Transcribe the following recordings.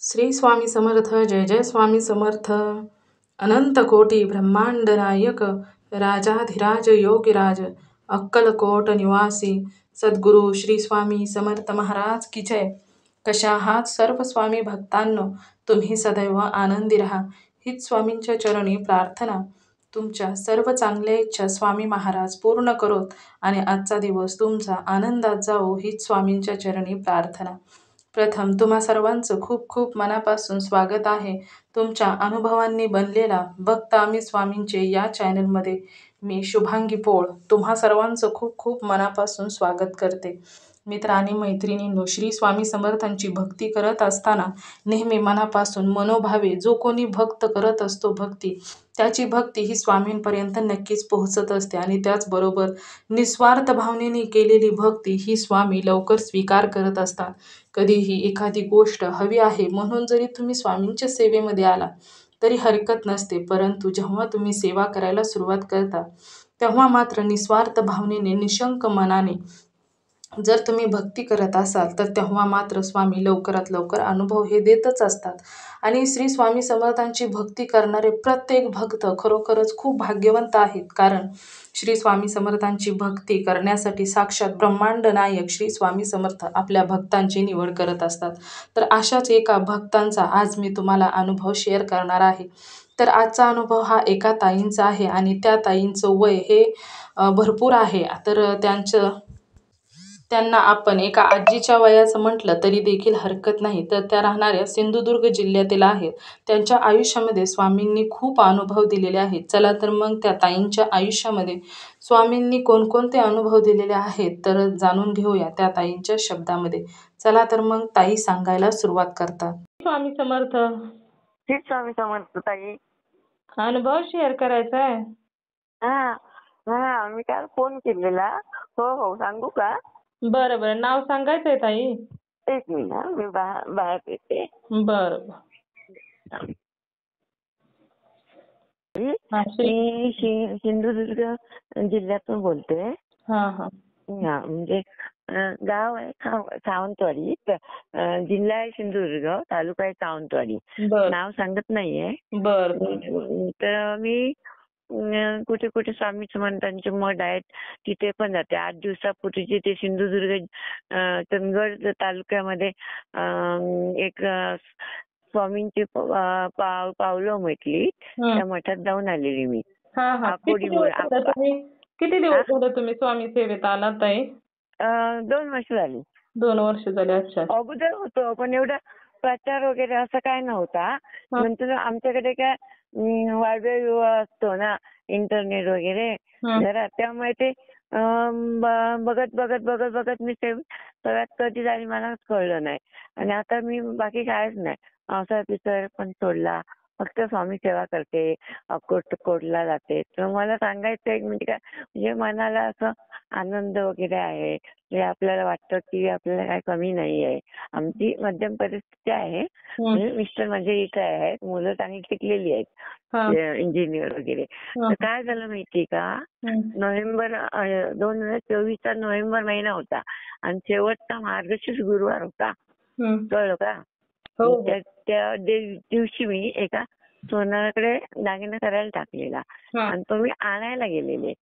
श्री स्वामी समर्थ. जय जय स्वामी समर्थ. अनंत कोटी ब्रह्मांड नायक राजाधिराज योगीराज अक्कलकोट निवासी सद्गुरू श्री स्वामी समर्थ महाराज की जय. कशा आहात सर्व स्वामी भक्तांनो? तुम्ही सदैव आनंदी राहा हीच स्वामींच्या चरणी प्रार्थना. तुमच्या सर्व चांगल्या इच्छा स्वामी महाराज पूर्ण करोत आणि आजचा दिवस तुमचा आनंदात जावो हीच स्वामींच्या चरणी प्रार्थना. प्रथम तुम्हा सर्वांचं खूप खूप मनापासून स्वागत आहे. तुमच्या अनुभवांनी बनलेला भक्त आम्ही स्वामींचे या चॅनलमध्ये मी शुभांगी पोळ तुम्हा सर्वांचं खूप खूप मनापासून स्वागत करते. मित्र आणि मैत्रिणींनो, श्री स्वामी समर्थांची भक्ती करत असताना नेहमी मनापासून मनोभावे जो कोणी भक्त करत असतो भक्ती, त्याची भक्ती ही स्वामींपर्यंत नक्कीच पोहोचत असते. आणि त्याचबरोबर निस्वार्थ भावनेने केलेली भक्ती ही स्वामी लवकर स्वीकार करत असतात. कधीही एखादी गोष्ट हवी आहे म्हणून जरी तुम्ही स्वामींच्या सेवेमध्ये आला तरी हरकत नसते, परंतु जेव्हा तुम्ही सेवा करायला सुरुवात करता तेव्हा मात्र निस्वार्थ भावनेने निशंक मनाने जर तुम्ही भक्ती करत असाल तर तेव्हा मात्र स्वामी लवकरात लवकर अनुभव हे देतच असतात. आणि श्री स्वामी समर्थांची भक्ती करणारे प्रत्येक भक्त खरोखरच खूप भाग्यवंत आहेत, कारण श्री स्वामी समर्थांची भक्ती करण्यासाठी साक्षात ब्रह्मांड नायक श्री स्वामी समर्थ आपल्या भक्तांची निवड करत असतात. तर अशाच एका भक्तांचा आज मी तुम्हाला अनुभव शेअर करणार आहे. तर आजचा अनुभव हा एका ताईंचा आहे आणि त्या ताईंचं वय हे भरपूर आहे. तर त्यांना आपण एका आजीच्या वयाचं म्हटलं तरी देखील हरकत नाही. तर त्या राहणाऱ्या सिंधुदुर्ग जिल्ह्यातील आहेत. त्यांच्या आयुष्यामध्ये स्वामींनी खूप अनुभव दिलेले आहेत. चला तर मग त्या ताईंच्या आयुष्यामध्ये स्वामींनी कोणकोणते अनुभव दिलेले आहेत तर जाणून घेऊया त्या ताईंच्या शब्दामध्ये. चला तर मग ताई सांगायला सुरुवात करतात. स्वामी समर्थ. श्री स्वामी समर्थ ताई. अनुभव शेअर करायचा आहे. मी काल फोन केलेला. हो सांगू का? बरं बरं, नाव सांगायचंय ताई? एक मिनिट, मी बाहेर येते. बरं. मी सिंधुदुर्ग जिल्ह्यातून बोलते. म्हणजे गाव आहे सावंतवाडी, जिल्हा आहे सिंधुदुर्ग, तालुका आहे सावंतवाडी. नाव सांगत नाहीये. तर मी कुठे कुठे स्वामी समर्थांचे मठ आहेत तिथे पण जाते. 8 दिवसापूर्वी ते सिंधुदुर्ग चंदगड तालुक्यामध्ये एक स्वामींची पावलं म्हटली, त्या मठात जाऊन आलेली मी. किती दिवस झाले तुम्ही स्वामी सेवेत आलात ताई? 2 वर्ष झाली. 2 वर्ष झाले. अच्छा. अगोदर होतो पण एवढा प्रचार वगैरे असं काय नव्हता. नंतर आमच्याकडे काय वाढवे विवाह असतो ना, इंटरनेट वगैरे जरा, त्यामुळे ते बघत बघत बघत बघत मी सगळ्यात कधी झाली मला कळलं नाही. आणि आता मी बाकी कायच नाही, पावसाळा पिसळ पण सोडला, फक्त स्वामी सेवा करते, अक्कलकोटला जाते. तर मला सांगायचं एक म्हणजे काय, म्हणजे मनाला असं आनंद वगैरे आहे. म्हणजे आपल्याला वाटतं की आपल्याला काय कमी नाही आहे. आमची मध्यम परिस्थिती आहे. मिस्टर माझे इथे आहेत, मुलं चांगली शिकलेली आहेत, इंजिनियर वगैरे. तर काय झालं माहिती का, नोव्हेंबर 2024चा नोव्हेंबर महिना होता आणि शेवटचा मार्गशीर्ष गुरुवार होता. कळलं का? त्या दिवशी मी एका सोनाराकडे दागिना करायला टाकलेला आणि तो मी आणायला गेलेले.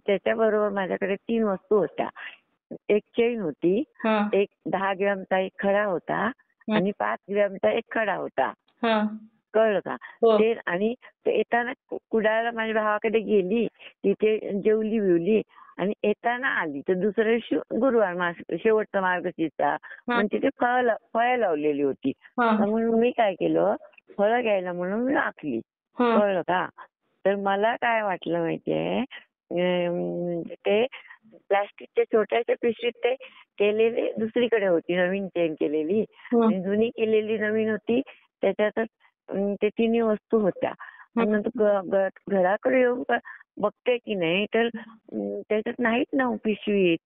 त्याच्याबरोबर माझ्याकडे 3 वस्तू होत्या. एक चेन होती, एक 10 ग्रॅमचा एक खडा होता आणि 5 ग्रॅमचा एक खडा होता. कळलं का? ते आणि येताना कुडाळला माझ्या भावाकडे गेली, तिथे जेवली बिवली आणि येताना आली. तर दुसऱ्या दिवशी गुरुवार शेवटचा मार्गशीर्षचा, म्हणजे तिथे फळं लावलेली होती. म्हणून मी काय केलं, फळं घ्यायला म्हणून मी आखली. कळलं का? तर मला काय वाटलं माहितीये, ते प्लास्टिकच्या छोट्याच्या पिशवीत ते केलेली दुसरीकडे होती, नवीन चेन केलेली, जुनी केलेली नवीन होती. त्याच्यातच ते 3 वस्तू होत्या. नंतर घराकडे येऊन बघते की नाही तर त्याच्यात नाहीत ना पिशवीत.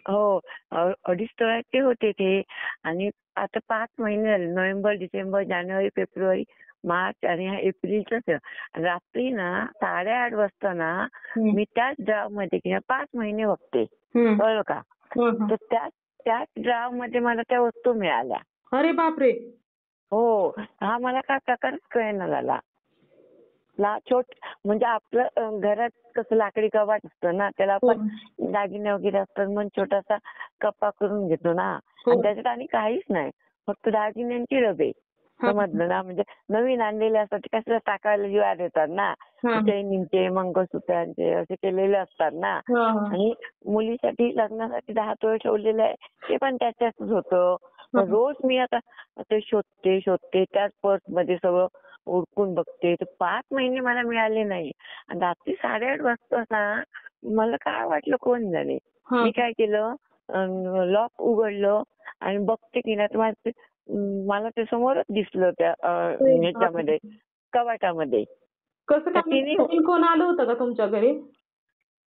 हो, 2.5 तोळ्याचे होते ते. आणि आता 5 महिने झाले, नोव्हेंबर, डिसेंबर, जानेवारी, फेब्रुवारी, मार्च आणि हा एप्रिलचाच. रात्री ना 8:30 वाजता ना मी त्याच ड्राव मध्ये 5 महिने बघते. कळलं का? तर त्याच ड्राव मध्ये मला त्या वस्तू मिळाल्या. अरे बापरे. हो. हा मला काय प्रकारच कळेना झाला. म्हणजे आपलं घरात कसं लाकडी कपाट असतं ना, त्याला हो आपण दागिने वगैरे असतात म्हणून छोटासा कप्पा करून घेतो ना, हो. आणि त्याच्यात आणि काहीच नाही, फक्त दागिन्यांची डबे. हा, समजलं ना, म्हणजे नवीन आणलेले असतात ते कसं टाकायला जीवावर येतात ना, हा, चैनींचे, मंगळसूत्रांचे असे केलेले असतात ना, हा, हा, आणि मुलीसाठी लग्नासाठी 10 तोळे ठेवलेले आहे ते पण त्याच्यातच होतं. हा. मग रोज मी आता ते शोधते त्याच पर्समध्ये सगळं उरकून बघते, तर 5 महिने मला मिळाले नाही. आणि रात्री 8:30 वाजता ना मला काय वाटलं कोण जाणे, हा. मी काय केलं, लॉक उघडलं आणि बघते की नाही तर मला ते समोरच दिसलं त्या अरे बापरे. ह्याच्यामध्ये, कपाटामध्ये. कसं तर काय, तिने नवीन कोण आलं होतं का तुमच्या घरी?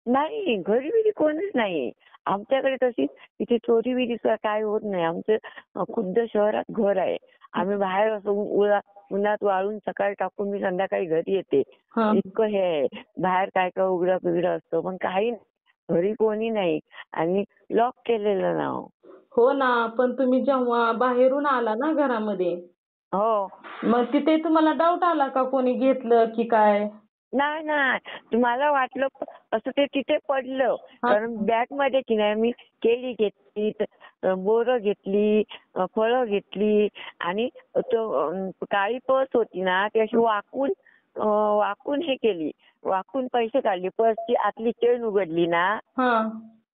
नाही, घरी बिरी कोणीच नाही. आमच्याकडे तशी इथे चोरी बिरीचं काय होत नाही. आमचं खुद्द शहरात घर आहे. आम्ही बाहेर असं उन्हात वाळून सकाळी टाकून मी संध्याकाळी घरी येते. हा. इतकं हे आहे. बाहेर काय काय उघडं पिघडं असतं, पण काही नाही. घरी कोणी नाही आणि लॉक केलेलं ना. हो ना, पण तुम्ही जेव्हा बाहेरून आला ना घरामध्ये, हो. मग तिथे तुम्हाला डाऊट आला का कोणी घेतलं की काय? नाही नाही, मला वाटलं असं ते तिथे पडलं, हा. कारण बॅगमध्ये की नाही मी केळी घेतली, बोरं घेतली, फळं घेतली, आणि काळी पर्स होती ना ती अशी वाकून हे केली, वाकून पैसे काढली, पर्सची आतली चेन उघडली ना. हा.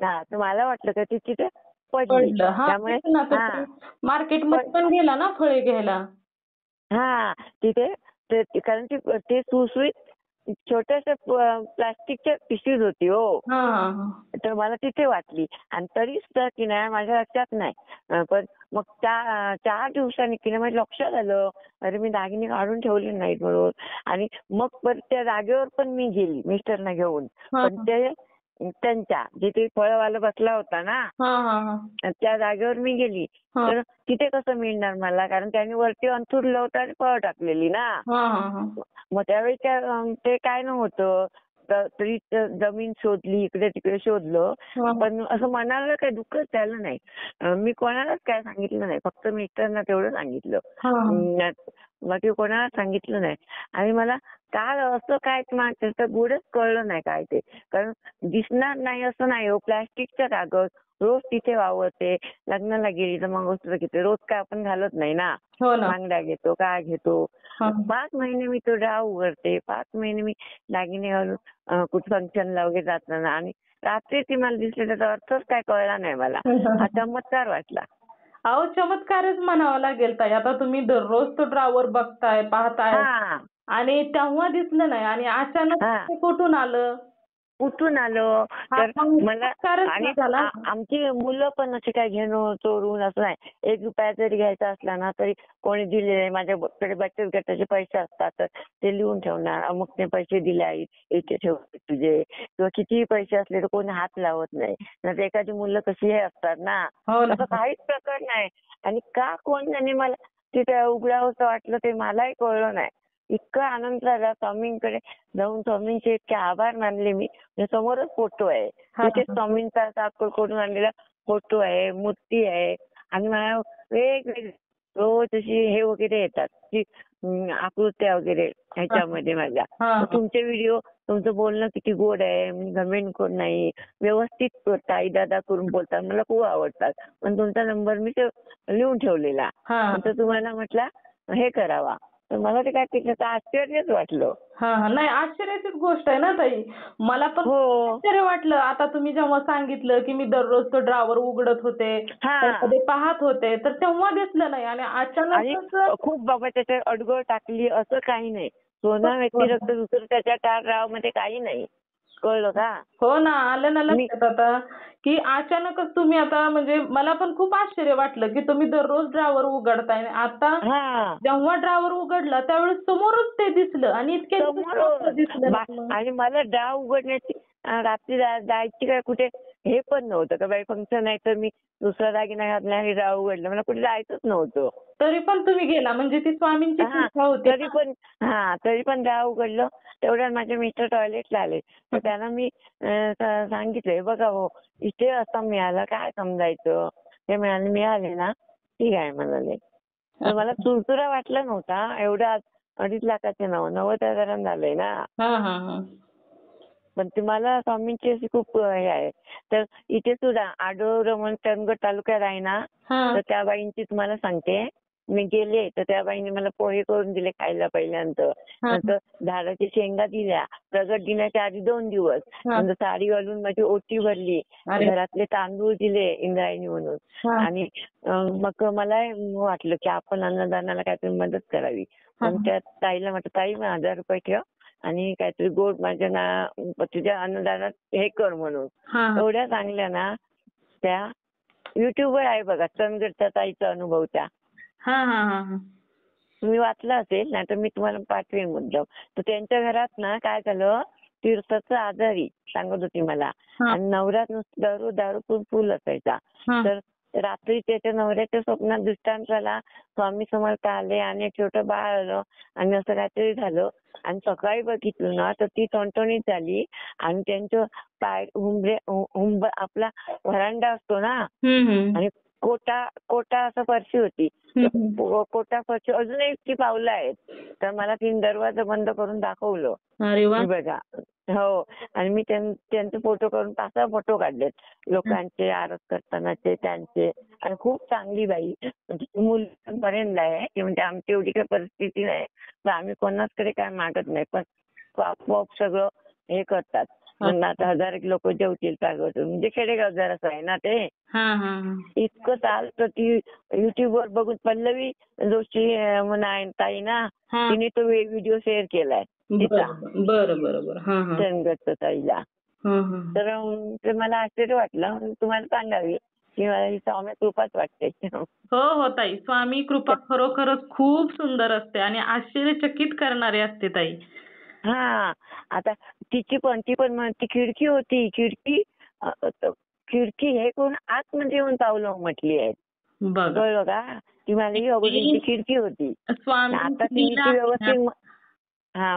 हा, तर मला वाटलं का ती तिथे पडली, पडलं. हा, त्यामुळे तेच ना, हा तसं मार्केटमध्ये पण गेला ना फळे घ्यायला. हा तिथे कारण ते सुसुईत छोट्याशा प्लास्टिकच्या पिशवीत होती हो. हा, हा, हा. तर मला तिथे वाटली, आणि तरी सुद्धा की नाही माझ्या लक्षात नाही. पण मग त्या 4 दिवसांनी की नाही माझ्या लक्षात आलं, अरे मी दागिने काढून ठेवले नाहीत म्हणून. आणि मग परत त्या जागेवर पण मी गेली मिस्टरना घेऊन, हा, पण ते त्यांच्या जिथे फळवाला बसला होता ना हा, हा, हा. त्या जागेवर मी गेली, हा, तर तिथे कसं मिळणार मला, कारण त्यांनी वरती अंथरून होतं आणि फळं टाकलेली ना. हा, हा, हा. मग त्यावेळी ते काय नव्हतं, तरी जमीन शोधली, इकडे तिकडे शोधलं, हा, पण असं मनाला काही दुःखच झालं नाही. मी कोणालाच काय सांगितलं नाही, फक्त मिस्टरना तेवढं सांगितलं. हा, हा. बाकी कोणाला सांगितलं नाही. आणि मला काल असं काय त्याचं गुढच कळलं नाही काय ते, कारण दिसणार नाही असं नाही हो, प्लॅस्टिकचा कागद रोज तिथे वावरते. लग्नाला गेली तर मंगळसूत्र घेते, रोज काय आपण घालत नाही ना, हो ना. बांगड्या घेतो, काय घेतो. हा. 5 महिने मी तो डाव उघडते, 5 महिने मी दागिने घालून कुठं फंक्शनला वगैरे जाताना, आणि रात्री ती मला दिसली, त्याचा अर्थच काय कळला नाही मला. हा चमत्कार वाटला. अहो, चमत्कारच म्हणावा लागेल ताई. आता तुम्ही दररोज तो ड्रॉवर बघताय, पाहताय, हा आणि तेव्हा दिसलं नाही आणि अचानक हा ते कुठून आलं? कुठून आलं हा, तर मग मला. चमत्कारच आणि ना झाला ना. आमची मुलं पण असे काय घेणं चोरून असं नाही. 1 रुपया जरी घ्यायचा असला ना तरी कोणी दिले, माझ्याकडे बचत गटाचे पैसे असतात तर ते लिहून ठेवणार, अमुकने पैसे दिले आई, इथे ठेवते तुझे, किंवा कितीही पैसे असले तर कोणी हात लावत नाही. नाही तर एखादी मुलं कशी हे असतात ना, हो ना. तसं काहीच प्रकार नाही. आणि का कोण त्यांनी मला तिथे उघडावंसं वाटलं ते मलाही कळलं नाही. इतका आनंद झाला स्वामींकडे जाऊन, स्वामींचे इतके आभार मानले मी. समोरच फोटो आहे, हा, तिथे हा. स्वामींचा करून आणलेला फोटो आहे, मूर्ती आहे. आणि मला वेगवेगळे रोज अशी हे वगैरे येतात की आकृत्या वगैरे हा, ह्याच्यामध्ये माझ्या. हा, तर हा. तुमचे व्हिडिओ, तुमचं बोलणं किती गोड आहे, घमेंड कोण नाही, व्यवस्थित ताई दादा करून बोलतात, मला खूप आवडतात. पण तुमचा नंबर मी लिहून ठेवलेला, हा, नंतर तुम्हाला म्हटलं हे करावा, तर मला ते काय त्याचं आश्चर्यच वाटलं. हा, हा. नाही, आश्चर्याचीच गोष्ट आहे ना ताई. मला पण हो. आश्चर्य वाटलं. आता तुम्ही जेव्हा सांगितलं की मी दररोज तो ड्रॉवर उघडत होते, हा. त्यामध्ये पाहत होते, तर तेव्हा दिसलं नाही आणि आणि अचानकच. खूप बाबा त्याच्यात अडगळ टाकली असं काही नाही. सोना व्यतिरिक्त दुसरं त्याच्या मध्ये काही नाही. कळलं का? हो ना, आलं ना मी लक्षात आता, की अचानकच तुम्ही आता, म्हणजे मला पण खूप आश्चर्य वाटलं की तुम्ही दररोज ड्रॉवर उघडताय. आता हा. जेव्हा ड्रॉवर उघडला त्यावेळेस समोरच ते दिसलं आणि इतक्या दिवस नव्हतं दिसलं ना मग. आणि मला डाव उघडण्याची रात्री जायची काय कुठे हे पण नव्हतं का बाई, फंक्शन आहे तर मी दुसरा दागिना घातला आणि डाव उघडला, मला कुठे जायचंच नव्हतं. तरी पण तुम्ही गेला, म्हणजे ती स्वामींची हा, इच्छा होती तरी ना. पण तरी पण डाव उघडलं. तेवढ्यात माझे मिस्टर टॉयलेटला आले, तर त्यांना मी सांगितलंय, बघा हो इथे असं मिळालं, काय समजायचं. ते मिळाले ना, ठीक आहे म्हणाले. तर मला चुरचुरा वाटला नव्हता. एवढ्या 2.5 लाखाचे 90,000 झालंय ना. हा हा हा पण ते मला स्वामींची अशी खूप हे आहे. तर इथे सुद्धा आडो रमण चंदगड तालुक्यात आहे ना, हा तर त्या बाईंची तुम्हाला सांगते. मी गेले तर त्या बाईंनी मला पोहे करून दिले खायला पहिल्यांदा. हा नंतर झाडाची शेंगा दिल्या. प्रगट दिनाच्या आधी 2 दिवस. हा. नंतर साडी घालून माझी ओटी भरली. अरे घरातले तांदूळ दिले इंद्रायणी म्हणून. हा आणि मग मला वाटलं की आपण अन्नदानाला काहीतरी मदत करावी. हा पण त्या ताईला म्हटलं, ताई मग 1000 रुपये ठेव आणि काहीतरी गोड माझ्या तुझ्या अन्नदानात हे कर म्हणून. हा एवढ्या चांगल्या ना त्या. युट्यूबवर आहे बघा चंदगडच्या ताईचा अनुभव त्या. हा हा हा हा तुम्ही वाचला असेल नाहीतर मी तुम्हाला पाठवेन मुद्दाम. तर त्यांच्या घरात ना काय झालं, तीर्थाचं आजारी सांगत होती मला. हा. आणि नवऱ्यात नुसतं दारू पिऊन फुल असायचा. हा. तर रात्री त्याच्या नवऱ्याच्या स्वप्नात दृष्टांत झाला. स्वामी समर्थ आले आणि एक छोटं बाळ आलं आणि असं काहीतरी झालं. आणि सकाळी बघितलं ना तर ती टणटणीत झाली आणि त्यांचं पाय आपला व्हरांडा असतो ना आणि कोटा असं फरशी होती. कोटा फरशी अजूनही ती पावलं आहेत. तर मला तिने दरवाजा बंद करून दाखवलं. अरे वा. मी बघा. हो. आणि मी त्यांचे फोटो करून 5-6 फोटो काढलेत. लोकांचे आरत करतानाचे त्यांचे. आणि खूप चांगली बाई. मुलांपर्यंत आहे की म्हणजे आमची एवढी काही परिस्थिती नाही. तर आम्ही कोणाकडे काय मागत नाही. पण आपोआप सगळं हे करतात. मग आता 1000 लोक जेवतील पागवतील. म्हणजे खेडेगाव जरासं आहे ना ते. हा हा हा इतकं चालतं ती युट्यूबवर बघून पल्लवी जोशी म्हणून ताई ना हा. तिने तो व्हिडिओ शेअर केलाय तिचा बरं बरं बरं. हा हा चंदगडच्या ताईला. हा हा तर ते मला आश्चर्य वाटलं. तुम्हाला सांगावी की मला ही स्वामी कृपाच वाटते. हो हो ताई, स्वामी कृपा खरोखरच खूप सुंदर असते आणि आश्चर्यचकित करणारी असते ताई. हा. आता ती खिडकी होती. खिडकी हे करून आतमध्ये येऊन पावलं म्हटली आहेत. बघा कळलं का? ती माझी अगोदरची खिडकी होती. स्वामी आता तिने ती व्यवस्थित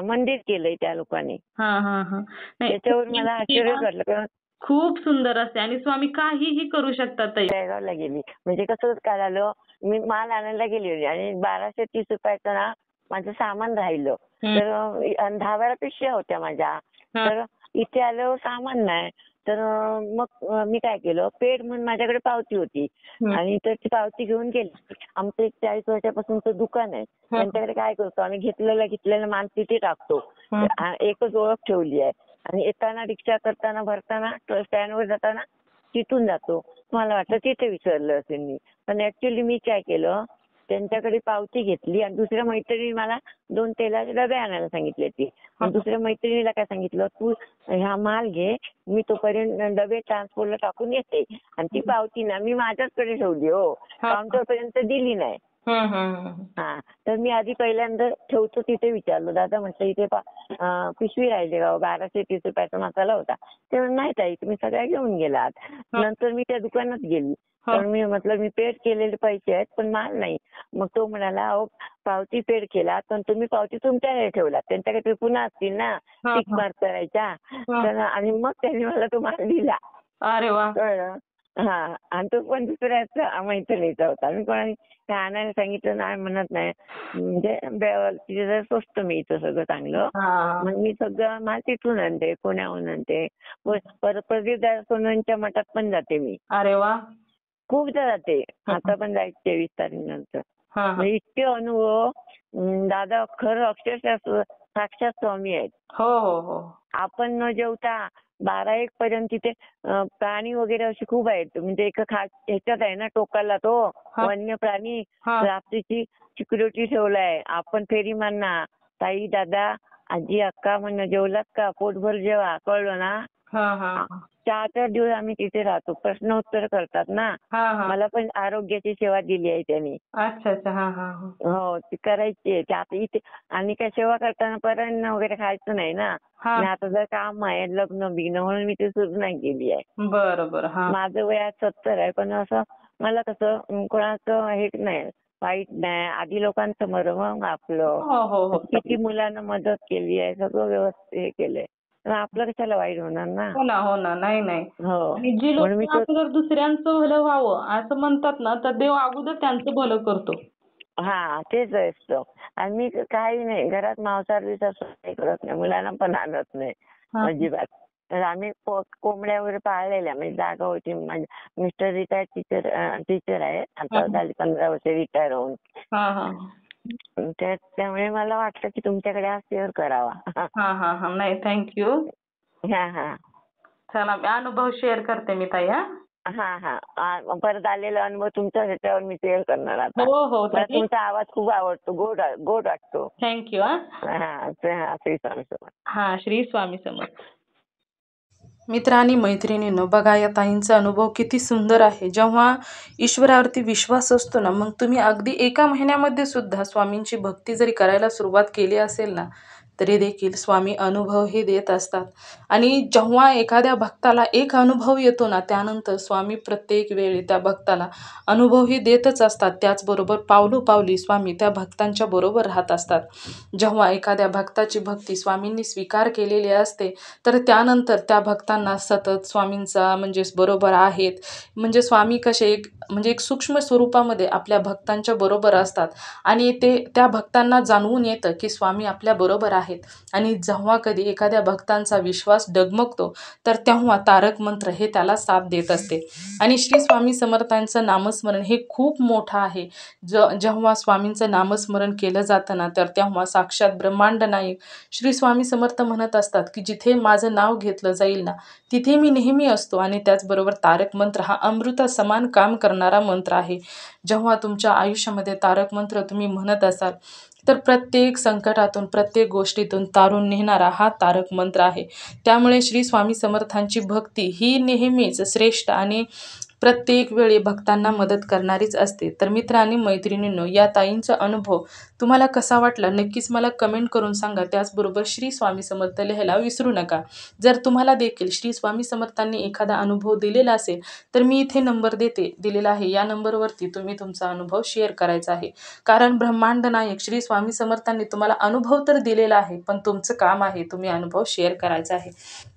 मंदिर केलंय त्या लोकांनी. हा हा हा नाही, त्याच्यावर मला आश्चर्य वाटलं. कारण खूप सुंदर असते आणि स्वामी काहीही करू शकतात ताई. जळगावला गेली. म्हणजे कसं काय झालं, मी माल आणायला गेली होती आणि 1230 रुपयाचं ना माझं सामान राहिलं. तर 10-12 पिशव्या होत्या माझ्या. तर इथे आल्यावर सामान नाही. तर मग मी काय केलं, पेड म्हणून माझ्याकडे पावती होती आणि तर ती पावती घेऊन गेली. आमचं एक 40 वर्षापासूनचं दुकान आहे. त्यांच्याकडे काय करतो आम्ही घेतलेला माल तिथे टाकतो. एकच ओळख ठेवली आहे. आणि येताना रिक्षा करताना भरताना स्टँडवर जाताना तिथून जातो. मला वाटलं तिथे विसरलं असेल मी. पण ऍक्च्युली मी काय केलं, त्यांच्याकडे पावती घेतली आणि दुसऱ्या मैत्रिणी मला 2 तेलाचे डबे आणायला सांगितले होते. दुसऱ्या मैत्रिणीला काय सांगितलं, तू हा माल घे, मी तोपर्यंत डबे ट्रान्सपोर्टला टाकून येते. आणि ती पावती ना मी माझ्याचकडे ठेवली हो. काउंटरपर्यंत दिली नाही. हा. तर मी आधी पहिल्यांदा ठेवतो तिथे विचारलं, दादा म्हटलं इथे पिशवी राहिली का? 1230 रुपयाचा मसाला होता. ते म्हणले नाही ताई तुम्ही सगळ्या घेऊन गेलात. नंतर मी त्या दुकानात गेली. तर मी म्हटलं मी पेड केलेले पैसे आहेत पण माल नाही. मग तो म्हणाला अहो पावती पेड केला पण तुम्ही पावती तुमच्याकडे ठेवला. त्यांच्याकडे पुन्हा असतील ना टिक मार्क करायच्या. तर आणि मग त्यांनी मला तो माल दिला. अरे वा. कळलं. हा. आणि तो पण दुसऱ्याचा मैत्रिणीचा होता. मी कोणाला काय आणायला सांगितलं नाही म्हणत नाही. म्हणजे तिथे जर स्वस्त मिळतं सगळं चांगलं. मग मी सगळं माल तिथून आणते, पुण्याहून आणते. परत प्रदीप सोनवणेच्या मठात पण जाते मी. अरे वा. खूपदा जाते. आता पण जायचं 23 तारखेनंतर. म्हणजे इतके अनुभव. दादा खरं अक्षरशः साक्षात स्वामी आहेत. हो हो हो. आपण न जेवता 12-1 पर्यंत तिथे प्राणी वगैरे असे खूप आहेत. म्हणजे एक ह्याच्यात आहे ना टोकाला तो वन्य प्राणी. रात्रीची सिक्युरिटी ठेवलाय. आपण फेरी मारणार. ताई दादा आजी अक्का म्हणणं जेवलात का? पोटभर जेवा. कळलं ना. 4 दिवस आम्ही तिथे राहतो. प्रश्न उत्तर करतात ना. मला पण आरोग्याची सेवा दिली आहे त्यांनी. अच्छा अच्छा. हो ती करायची आहे. आता इथे आणि काय सेवा करताना परान्न वगैरे खायचं नाही ना. आणि आता जर काम आहे लग्न बिग्न म्हणून मी ते सुरू नाही केली आहे. बरं बरं. माझं वय आज 70 आहे. पण असं मला कसं कोणाचं हे नाही वाईट नाही. आधी लोकांसमोर मग आपलं किती मुलांना मदत केली आहे. सगळं व्यवस्थित हे केलंय. आपलं कशाला वाईट होणार ना. हो ना हो ना. नाही नाही. हो. जी लोक अगोदर दुसऱ्यांचं भलं व्हावं असं म्हणतात ना तर देव अगोदर त्यांचं भलं करतो. हा तेच असतं. आणि मी काही नाही घरात मांसाहार काही करत नाही, मुलांना पण आणत नाही अजिबात. तर आम्ही कोंबड्या वगैरे पाळलेल्या, म्हणजे जागा होती. माझे मिस्टर रिटायर्ड टीचर आहेत, आता झाली 15 वर्ष रिटायर होऊन. त्यामुळे मला वाटलं की तुमच्याकडे हा शेअर करावा. नाही, थँक्यू. हा हा चला, मी अनुभव शेअर करते मी ताई. परत आलेला अनुभव तुमच्या ह्याच्यावर मी शेअर करणार आता. हो मला तुमचा आवाज खूप आवडतो, गोड वाटतो. थँक्यू. श्री स्वामी समर्थ. श्री स्वामी समर्थ. मित्र आणि मैत्रिणींनो, बघा या ताईंचा अनुभव किती सुंदर आहे. जेव्हा ईश्वरावरती विश्वास असतो ना, मग तुम्ही अगदी एका महिन्यामध्ये सुद्धा स्वामींची भक्ती जरी करायला सुरुवात केली असेल ना, तरी देखील स्वामी अनुभव हे देत असतात. आणि जेव्हा एखाद्या भक्ताला एक अनुभव येतो ना, त्यानंतर स्वामी प्रत्येक वेळी त्या भक्ताला अनुभव हे देतच असतात. त्याचबरोबर पावलोपावली स्वामी त्या भक्तांच्या बरोबर राहत असतात. जेव्हा एखाद्या भक्ताची भक्ती स्वामींनी स्वीकार केलेली असते, तर त्यानंतर त्या भक्तांना सतत स्वामींचा बरोबर आहेत. म्हणजे स्वामी कसे एक सूक्ष्म स्वरूपामध्ये आपल्या भक्तांच्या बरोबर असतात आणि ते त्या भक्तांना जाणवून येतं की स्वामी आपल्या बरोबर आहेत. आणि जेव्हा कधी एखाद्या भक्तांचा विश्वास डगमगतो, तर तेव्हा तारक मंत्र हे त्याला साथ देत असते. आणि श्री स्वामी समर्थांचं नामस्मरण हे खूप मोठं आहे. जेव्हा स्वामींचं नामस्मरण केलं जातं ना, तर तेव्हा साक्षात ब्रह्मांड नायक श्री स्वामी समर्थ म्हणत असतात की जिथे माझं नाव घेतलं जाईल ना, तिथे मी नेहमी असतो. आणि त्याचबरोबर तारक मंत्र हा अमृता समान काम करणारा मंत्र आहे. जेव्हा तुमच्या आयुष्यामध्ये तारक मंत्र तुम्ही म्हणत असाल, तर प्रत्येक संकटातून, प्रत्येक गोष्टीतून तारून नेणारा हा तारक मंत्र आहे. त्यामुळे श्री स्वामी समर्थांची भक्ती ही नेहमीच श्रेष्ठ आणि प्रत्येक वेळी भक्तांना मदत करणारीच असते. तर मित्र आणि मैत्रिणींनो, या ताईंचा अनुभव तुम्हाला कसा वाटला नक्कीच मला कमेंट करून सांगा. त्याचबरोबर श्री स्वामी समर्थ लिहायला विसरू नका. जर तुम्हाला देखील श्री स्वामी समर्थांनी एखादा अनुभव दिलेला असेल, तर मी इथे नंबर दिलेला आहे. या नंबरवरती तुम्ही तुमचा अनुभव शेअर करायचा आहे. कारण ब्रह्मांड नायक श्री स्वामी समर्थांनी तुम्हाला अनुभव तर दिलेला आहे, पण तुमचं काम आहे तुम्ही अनुभव शेअर करायचा आहे.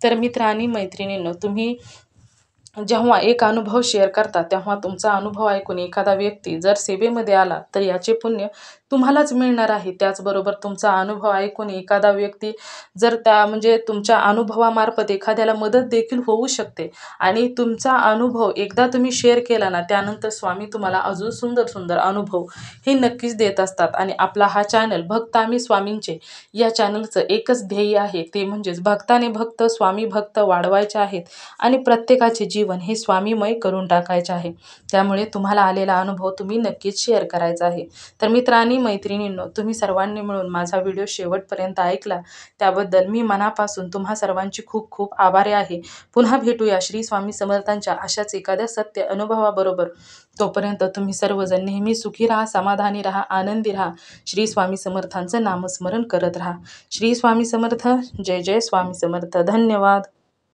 तर मित्र आणि मैत्रिणींनो, तुम्ही जेव्हा एक अनुभव शेअर करता, तेव्हा तुमचा अनुभव ऐकून एखादा व्यक्ती जर सेवेमध्ये आला, तर याचे पुण्य तुम्हालाच मिळणार आहे. त्याचबरोबर तुमचा अनुभव ऐकून एखादा व्यक्ती जर तुमच्या अनुभवामार्फत एखाद्याला मदत देखील होऊ शकते. आणि तुमचा अनुभव एकदा तुम्ही शेअर केला ना, त्यानंतर स्वामी तुम्हाला अजून सुंदर सुंदर अनुभव हे नक्कीच देत असतात. आणि आपला हा चॅनल भक्त आम्ही स्वामींचे, या चॅनलचं एकच ध्येय आहे, ते म्हणजेच भक्ताने भक्त, स्वामी भक्त वाढवायचे आहेत आणि प्रत्येकाचे जीवन हे स्वामीमय करून टाकायचे आहे. त्यामुळे तुम्हाला आलेला अनुभव तुम्ही नक्कीच शेअर करायचा आहे. तर मित्रांनी मैत्रिणींनो, तुम्ही सर्वांनी मिळून माझा व्हिडिओ शेवटपर्यंत ऐकला, त्याबद्दल मी मनापासून तुम्हा सर्वांची खूप खूप आभारी आहे. पुन्हा भेटूया श्री स्वामी समर्थांच्या अशाच एखाद्या सत्य अनुभवाबरोबर. तोपर्यंत तुम्ही सर्वजण नेहमी सुखी राहा, समाधानी राहा, आनंदी राहा. श्री स्वामी समर्थांचं नामस्मरण करत राहा. श्री स्वामी समर्थ. जय जय स्वामी समर्थ. धन्यवाद.